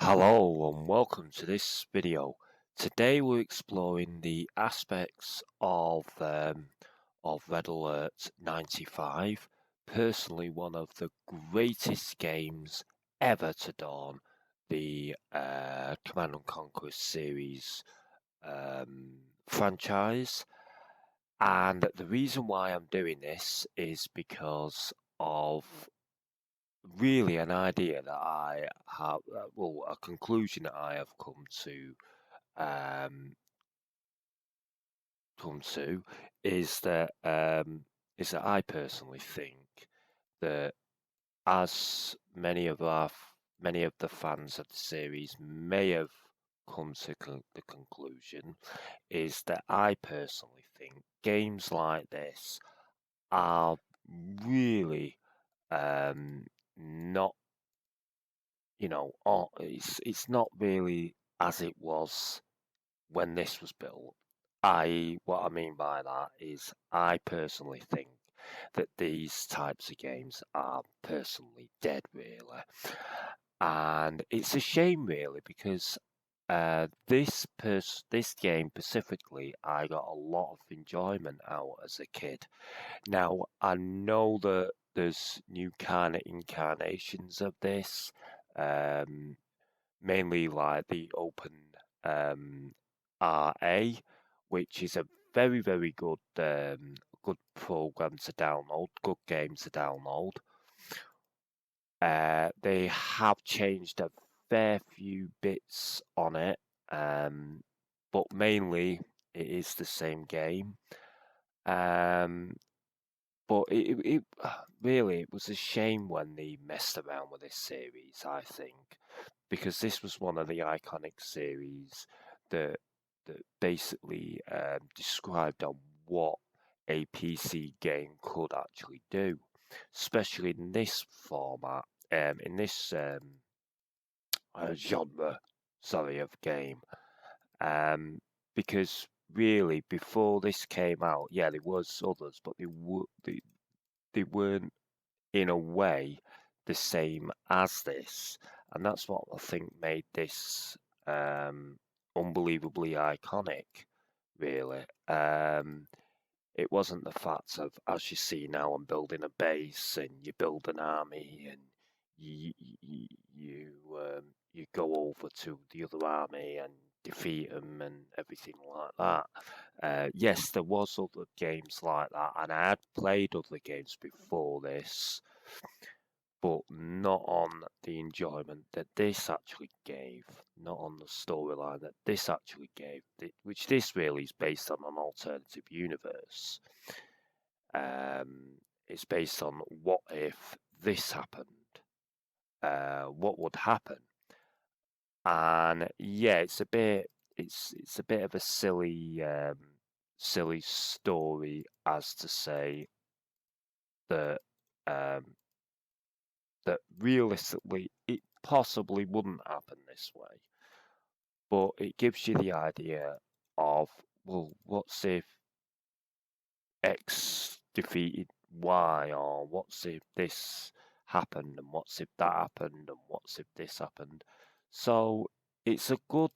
Hello and welcome to this video. Today we're exploring the aspects of Red Alert 95. Personally, one of the greatest games ever to dawn the Command and Conquer series franchise. And the reason why I'm doing this is because of really an idea that I have, a conclusion that I have um, come to is that I personally think that as many of the fans of the series may have come to the conclusion, is that I personally think games like this are really not it's not really as it was when this was built. What I mean by that is, I personally think that these types of games are personally dead, really, and it's a shame, really, because this game specifically, I got a lot of enjoyment out as a kid. Now I know that there's new kind of incarnations of this, um, mainly like the Open um, RA, which is a very good program to download, good game to download. They have changed a fair few bits on it, but mainly it is the same game. Um, but it really, it was a shame when they messed around with this series, I think, because this was one of the iconic series that basically described on what a PC game could actually do, especially in this format, in this genre, sorry, of game. Because really, before this came out, yeah, there was others, but they weren't in a way the same as this, and that's what I think made this unbelievably iconic. Really, it wasn't the fact of, as you see now, I'm building a base and you build an army and you go over to the other army and defeat them and everything like that. Yes, there was other games like that, and I had played other games before this, but not on the enjoyment that this actually gave, not on the storyline that this actually gave, which this really is based on an alternative universe. Um, it's based on what if this happened, what would happen, and yeah, it's a bit of a silly story as to say that um, that realistically it possibly wouldn't happen this way, but it gives you the idea of, well, what's if X defeated Y, or what's if this happened, and what's if that happened, and what's if this happened. So it's a good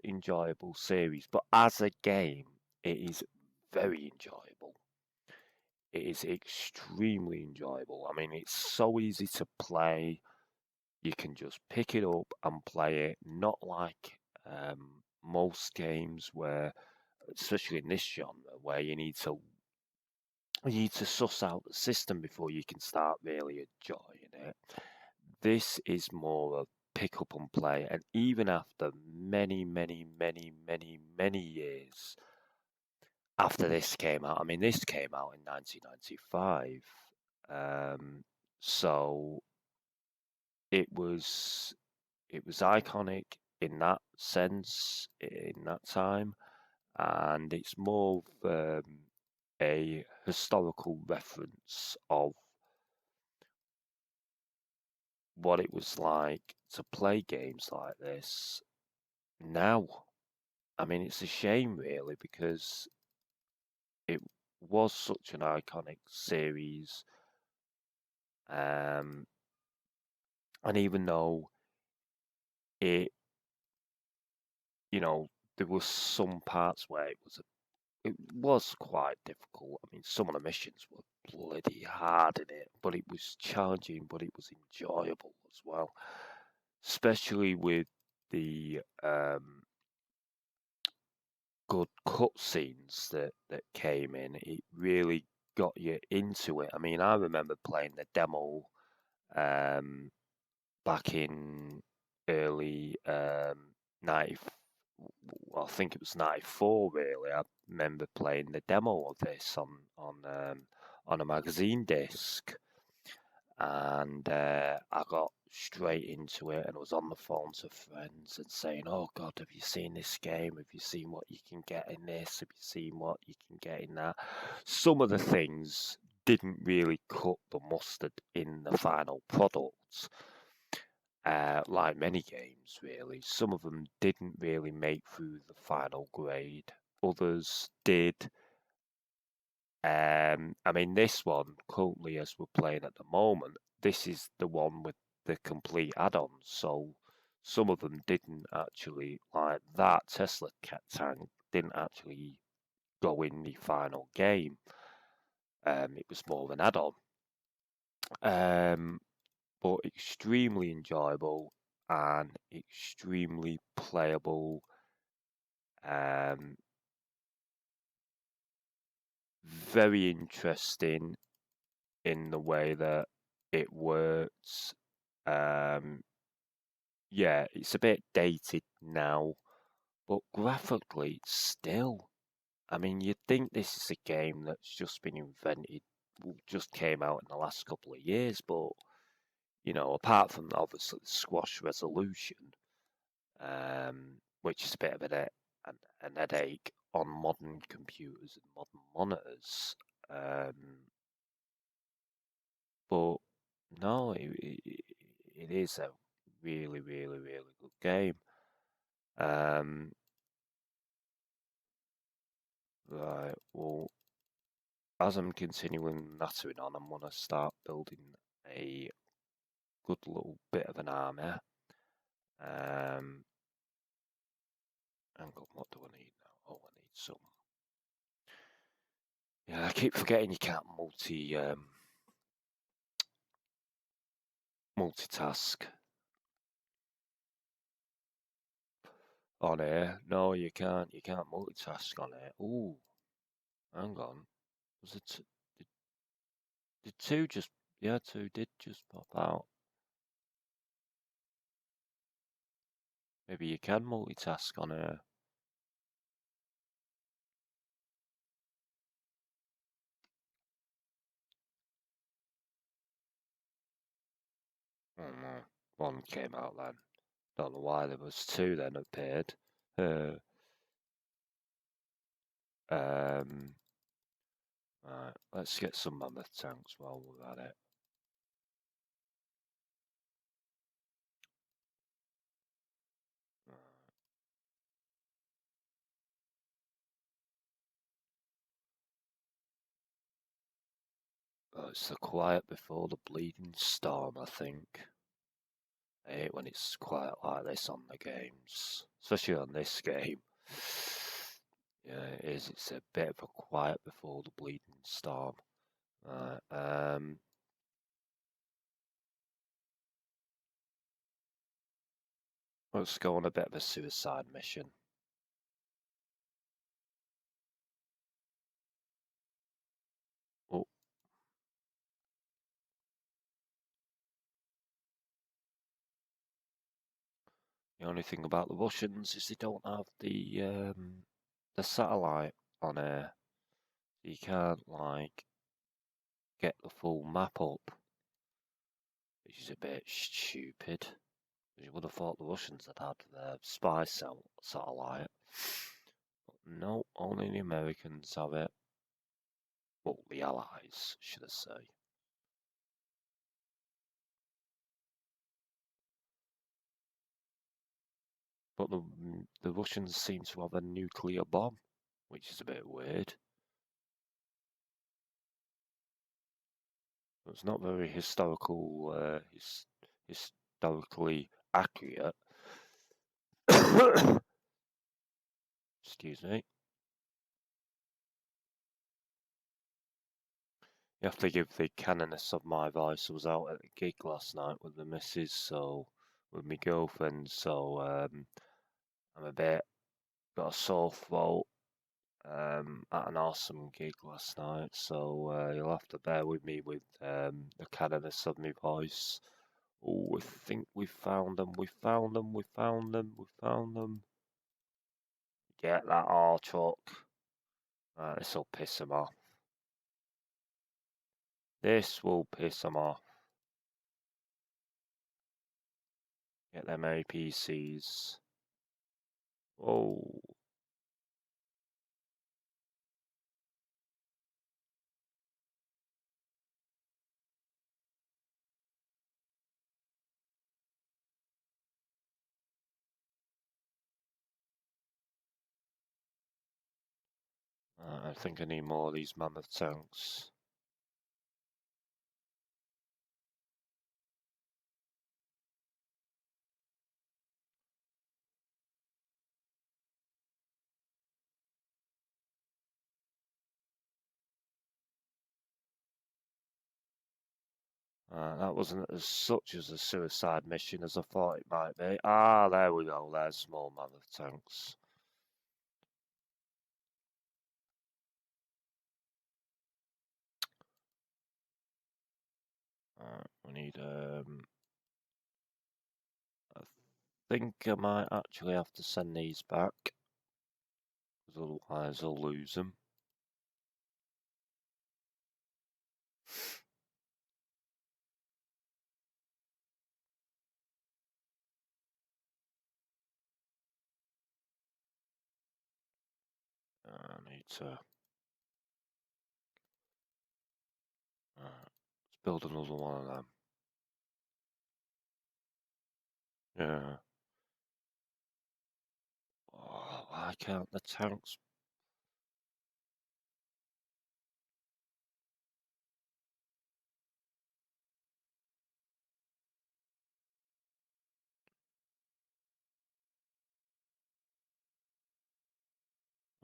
enjoyable series, but as a game, it is very enjoyable. It is extremely enjoyable. I mean, it's so easy to play. You can just pick it up and play it, not like most games where, especially in this genre, where you need to suss out the system before you can start really enjoying it. This is more of pick up and play, and even after many years after this came out, I mean, this came out in 1995, so it was it was iconic in that sense in that time, and it's more of a historical reference of what it was like to play games like this now. I mean, it's a shame, really, because it was such an iconic series, and even though it, you know, there were some parts where it was quite difficult. I mean, some of the missions were bloody hard in it, but it was challenging, but it was enjoyable as well, especially with the good cutscenes that came in. It really got you into it. I mean, I remember playing the demo um, back in early 90. Well, I think it was 94. Really, I remember playing the demo of this on a magazine disc, and I got straight into it and was on the phone to friends and saying, "Oh God, have you seen this game? Have you seen what you can get in this? Have you seen what you can get in that?" Some of the things didn't really cut the mustard in the final product, like many games, really. Some of them didn't really make through the final grade. Others did. I mean, this one, currently as we're playing at the moment, this is the one with the complete add-ons. So some of them didn't actually, like that Tesla cat tank didn't actually go in the final game. It was more of an add-on. But extremely enjoyable and extremely playable. Um, very interesting in the way that it works. Yeah, it's a bit dated now, but graphically, still. I mean, you'd think this is a game that's just been invented, just came out in the last couple of years, but you know, apart from obviously the squash resolution, which is a bit of an headache on modern computers and modern monitors. But no, it is a really, really, really good game. Um, right, well, as I'm continuing nattering on, I'm gonna start building a good little bit of an army. Um, hang on, what do I need now? Oh, I need some. Yeah, I keep forgetting you can't multitask on here. No, you can't. You can't multitask on here. Ooh, hang on. Was it? Did two just? Yeah, two did just pop out. Maybe you can multitask on here. Oh no, one came out then. Don't know why there was two then appeared. Um, right, let's get some mammoth tanks while we're at it. Oh, it's the quiet before the bleeding storm, I think. I hate when it's quiet like this on the games, especially on this game. Yeah, it is. It's a bit of a quiet before the bleeding storm. Right, let's go on a bit of a suicide mission. Oh, the only thing about the Russians is they don't have the satellite on air. You can't like get the full map up, which is a bit stupid. You would have thought the Russians had had their spy cell satellite. But no, only the Americans have it. Well, the Allies, should I say. But the Russians seem to have a nuclear bomb, which is a bit weird. It's not very historically accurate. Excuse me. You have to give the cannoness of my voice. I was out at a gig last night with the missus, so with my girlfriend, so I'm a bit got a sore throat. At an awesome gig last night, so you'll have to bear with me with the cannoness of my voice. Oh, I think we found them. We found them. We found them. We found them. Get that R truck. This'll piss them off. This will piss them off. Get them APCs. Oh. I think I need more of these mammoth tanks. That wasn't as such as a suicide mission as I thought it might be. Ah, there we go. There's small mammoth tanks. We need I think I might actually have to send these back, because otherwise I'll lose them. I need to let's build another one of them. Yeah. Oh, why can't the tanks?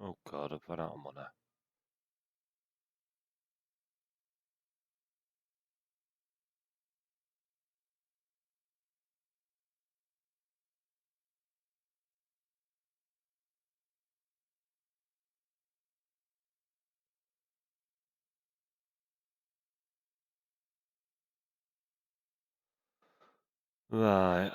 Oh God, I've run out of money. Right.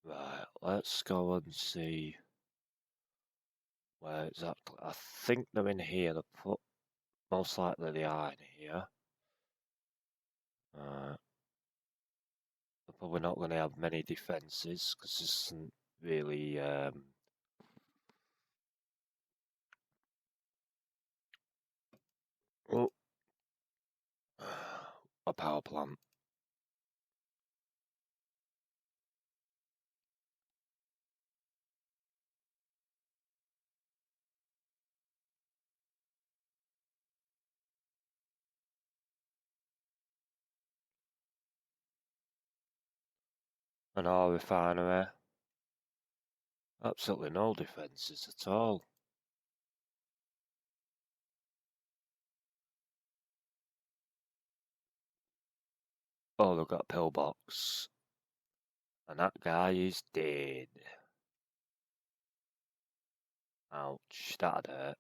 Right, let's go and see where exactly. I think they're in here. Most likely they are in here. They're probably not going to have many defences, because this isn't really oh, a power plant. An oil refinery. Absolutely no defences at all. Oh, they've got a pillbox. And that guy is dead. Ouch, that'd hurt.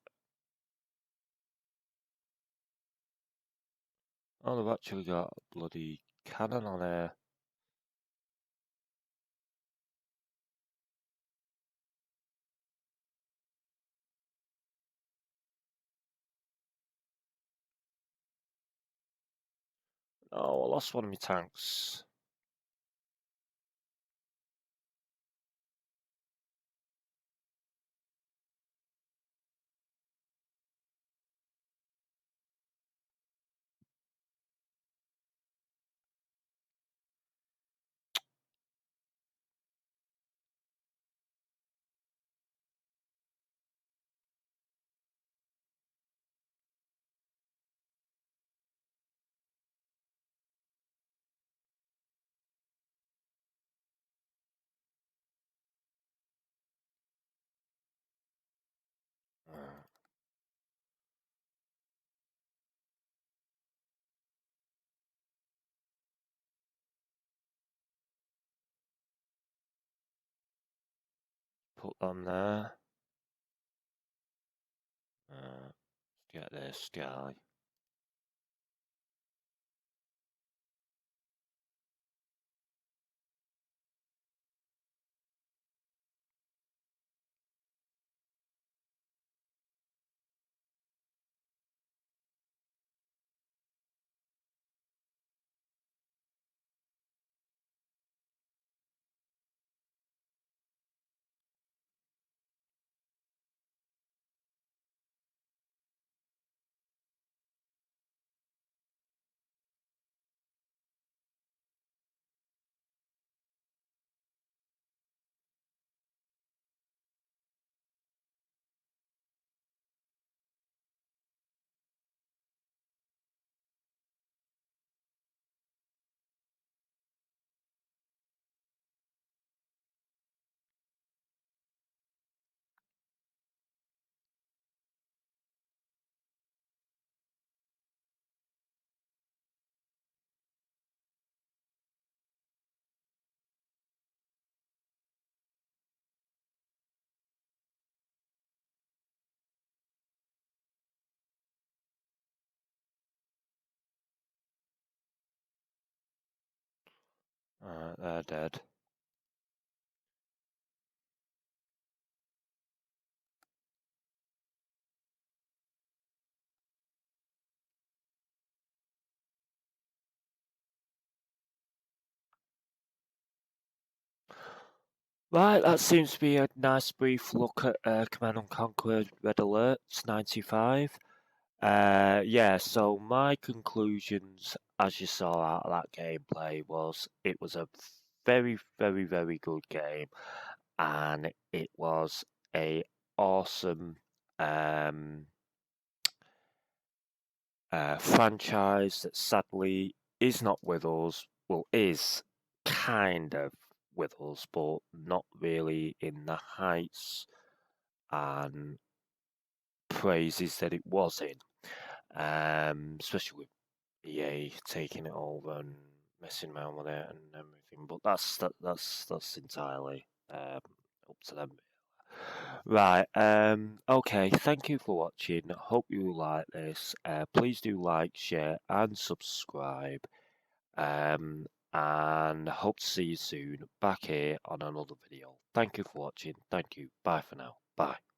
Oh, they've actually got a bloody cannon on here. Oh, I lost one of my tanks. Uh, Put them there. Get this guy. They're dead. Right, that seems to be a nice brief look at Command and Conquer Red Alerts 95. Yeah, so my conclusions, as you saw out of that gameplay, was it was a very, very, very good game, and it was a awesome um, franchise that sadly is not with us. Well, is kind of with us, but not really in the heights and praises that it was in. Especially with EA taking it over and messing around with it and everything. But that's entirely up to them. Right. Okay. Thank you for watching. Hope you like this. Please do like, share, and subscribe. Um, and hope to see you soon back here on another video. Thank you for watching. Thank you. Bye for now. Bye.